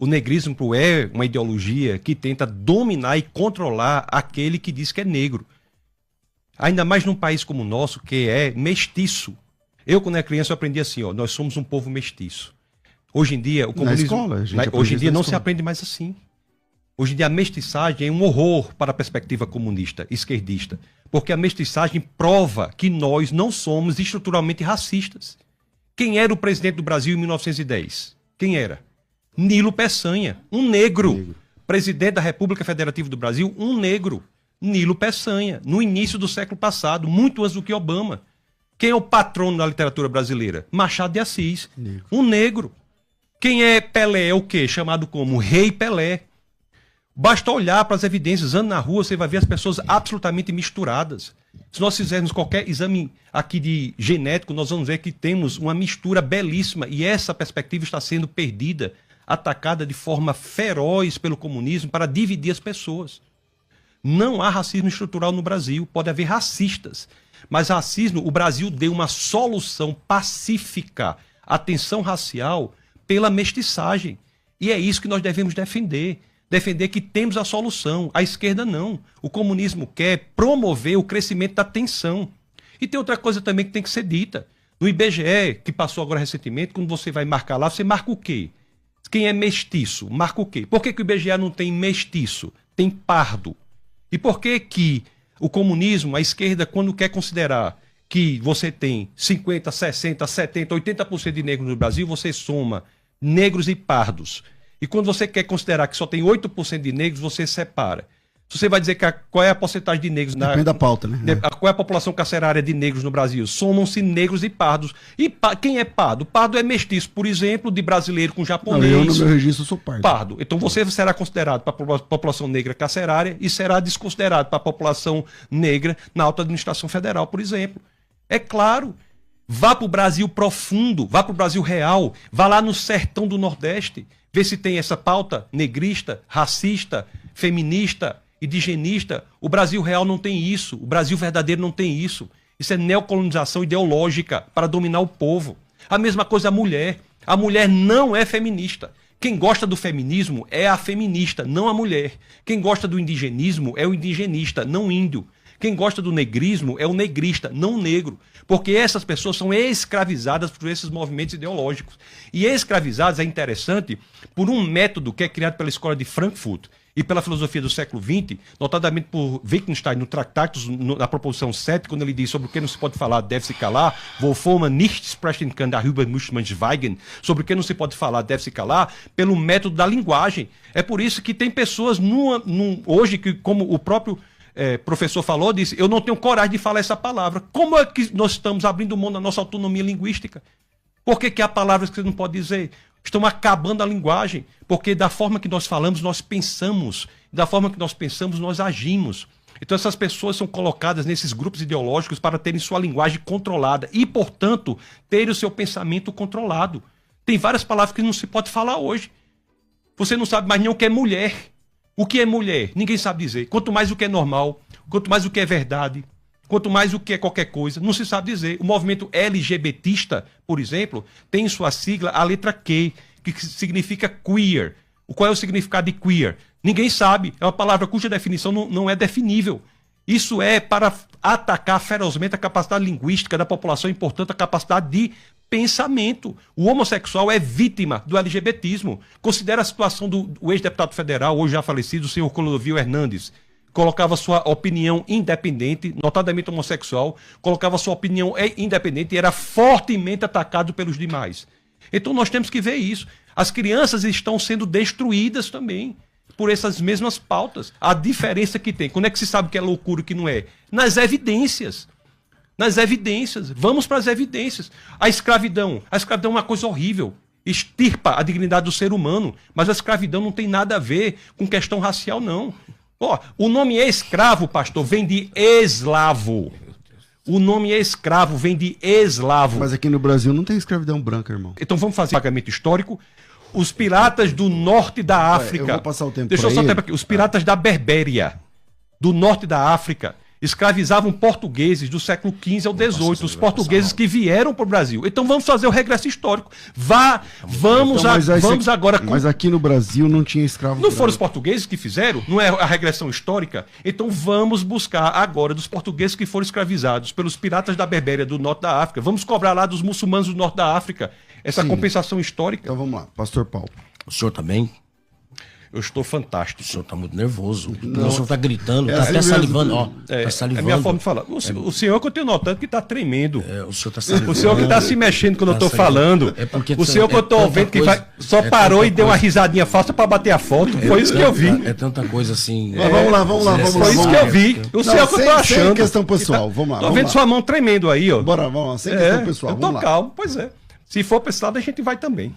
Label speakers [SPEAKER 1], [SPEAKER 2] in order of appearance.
[SPEAKER 1] O negrismo é uma ideologia que tenta dominar e controlar aquele que diz que é negro. Ainda mais num país como o nosso, que é mestiço. Eu, quando era criança, eu aprendi assim, ó, nós somos um povo mestiço. Hoje em dia, o comunismo...
[SPEAKER 2] Na escola,
[SPEAKER 1] hoje em dia não se aprende mais assim. Hoje em dia a mestiçagem é um horror para a perspectiva comunista, esquerdista. Porque a mestiçagem prova que nós não somos estruturalmente racistas. Quem era o presidente do Brasil em 1910? Quem era? Nilo Peçanha, um negro. Presidente da República Federativa do Brasil, um negro. Nilo Peçanha, no início do século passado, muito antes do que Obama. Quem é o patrono da literatura brasileira? Machado de Assis, um negro. Quem é Pelé? É o quê? Chamado como Rei Pelé. Basta olhar para as evidências, andando na rua, você vai ver as pessoas absolutamente misturadas. Se nós fizermos qualquer exame aqui de genético, nós vamos ver que temos uma mistura belíssima e essa perspectiva está sendo perdida, atacada de forma feroz pelo comunismo para dividir as pessoas. Não há racismo estrutural no Brasil, pode haver racistas, mas racismo, o Brasil deu uma solução pacífica à tensão racial pela mestiçagem. E é isso que nós devemos defender. Defender que temos a solução. A esquerda não. O comunismo quer promover o crescimento da tensão. E tem outra coisa também que tem que ser dita. No IBGE, que passou agora recentemente, quando você vai marcar lá, você marca o quê? Quem é mestiço? Marca o quê? Por que o IBGE não tem mestiço? Tem pardo. E por que que o comunismo, a esquerda, quando quer considerar que você tem 50, 60, 70, 80% de negros no Brasil, você soma negros e pardos. E quando você quer considerar que só tem 8% de negros, você separa. Se você vai dizer que qual é a porcentagem de negros...
[SPEAKER 2] Depende da pauta, né?
[SPEAKER 1] Qual é a população carcerária de negros no Brasil? Somam-se negros e pardos. E quem é pardo? Pardo é mestiço, por exemplo, de brasileiro com japonês.
[SPEAKER 2] Não, eu no meu registro sou pardo.
[SPEAKER 1] Pardo. Então você será considerado para a população negra carcerária e será desconsiderado para a população negra na alta administração federal, por exemplo. É claro. Vá para o Brasil profundo, vá para o Brasil real, vá lá no sertão do Nordeste, vê se tem essa pauta negrista, racista, feminista, indigenista. O Brasil real não tem isso, o Brasil verdadeiro não tem isso. Isso é neocolonização ideológica para dominar o povo. A mesma coisa a mulher. A mulher não é feminista. Quem gosta do feminismo é a feminista, não a mulher. Quem gosta do indigenismo é o indigenista, não o índio. Quem gosta do negrismo é o negrista, não o negro. Porque essas pessoas são escravizadas por esses movimentos ideológicos. E escravizadas é interessante por um método que é criado pela Escola de Frankfurt e pela filosofia do século XX, notadamente por Wittgenstein no Tractatus, na proposição 7, quando ele diz sobre o que não se pode falar, deve-se calar, wovon man nicht sprechen kann, darüber muss man schweigen, sobre o que não se pode falar, deve-se calar, pelo método da linguagem. É por isso que tem pessoas hoje que, como o próprio professor falou, disse, eu não tenho coragem de falar essa palavra. Como é que nós estamos abrindo mão da nossa autonomia linguística? Por que há palavras que você não pode dizer? Estão acabando a linguagem, porque da forma que nós falamos, nós pensamos. Da forma que nós pensamos, nós agimos. Então essas pessoas são colocadas nesses grupos ideológicos para terem sua linguagem controlada e, portanto, terem o seu pensamento controlado. Tem várias palavras que não se pode falar hoje. Você não sabe mais nem o que é mulher. O que é mulher? Ninguém sabe dizer. Quanto mais o que é normal, quanto mais o que é verdade, quanto mais o que é qualquer coisa, não se sabe dizer. O movimento LGBTista, por exemplo, tem em sua sigla a letra Q, que significa queer. Qual é o significado de queer? Ninguém sabe. É uma palavra cuja definição não é definível. Isso é para atacar ferozmente a capacidade linguística da população e, portanto, a capacidade de pensamento. O homossexual é vítima do LGBTismo. Considera a situação do ex-deputado federal, hoje já falecido, o senhor Clodovil Hernandes. Colocava sua opinião independente, notadamente homossexual, colocava sua opinião independente e era fortemente atacado pelos demais. Então nós temos que ver isso. As crianças estão sendo destruídas também por essas mesmas pautas. A diferença que tem, quando é que se sabe que é loucura e que não é? Nas evidências. Nas evidências. Vamos para as evidências. A escravidão. A escravidão é uma coisa horrível. Extirpa a dignidade do ser humano. Mas a escravidão não tem nada a ver com questão racial, não. O nome escravo, pastor, vem de eslavo. O nome escravo vem de eslavo.
[SPEAKER 2] Mas aqui no Brasil não tem escravidão branca, irmão.
[SPEAKER 1] Então vamos fazer pagamento histórico. Os piratas do norte da África.
[SPEAKER 2] Eu vou passar o tempo.
[SPEAKER 1] Deixa eu só tempo aqui. Os piratas da Berbéria, do norte da África, escravizavam portugueses do século XV ao XVIII, os portugueses que vieram para o Brasil. Então vamos fazer o regresso histórico. Vamos agora...
[SPEAKER 2] Mas aqui no Brasil não tinha escravo.
[SPEAKER 1] Não foram os portugueses que fizeram? Não é a regressão histórica? Então vamos buscar agora dos portugueses que foram escravizados pelos piratas da Berbéria, do norte da África. Vamos cobrar lá dos muçulmanos do norte da África essa compensação histórica.
[SPEAKER 2] Então vamos lá, Pastor Paulo.
[SPEAKER 3] O senhor também?
[SPEAKER 1] Eu estou fantástico.
[SPEAKER 3] O senhor está muito nervoso. O senhor está gritando, está
[SPEAKER 2] assim
[SPEAKER 3] até
[SPEAKER 2] mesmo.
[SPEAKER 3] salivando. Ó,
[SPEAKER 1] É
[SPEAKER 3] tá salivando.
[SPEAKER 1] a minha forma de falar. O senhor que eu tenho notado que está tremendo.
[SPEAKER 3] O senhor está salivando.
[SPEAKER 1] O senhor que está se mexendo quando eu estou falando.
[SPEAKER 3] É porque
[SPEAKER 1] o senhor que eu estou vendo que só parou e deu uma risadinha falsa para bater a foto. Foi isso que eu vi.
[SPEAKER 3] É tanta coisa assim.
[SPEAKER 2] Mas vamos lá.
[SPEAKER 1] Foi isso que eu vi. O senhor que eu estou achando.
[SPEAKER 2] Sem questão pessoal, vamos lá.
[SPEAKER 1] Estou vendo sua mão tremendo aí, ó.
[SPEAKER 2] Bora, vamos lá, sem questão pessoal.
[SPEAKER 1] Eu
[SPEAKER 2] Vamos
[SPEAKER 1] tô
[SPEAKER 2] lá.
[SPEAKER 1] calmo, pois é. Se for para esse lado, a gente vai também.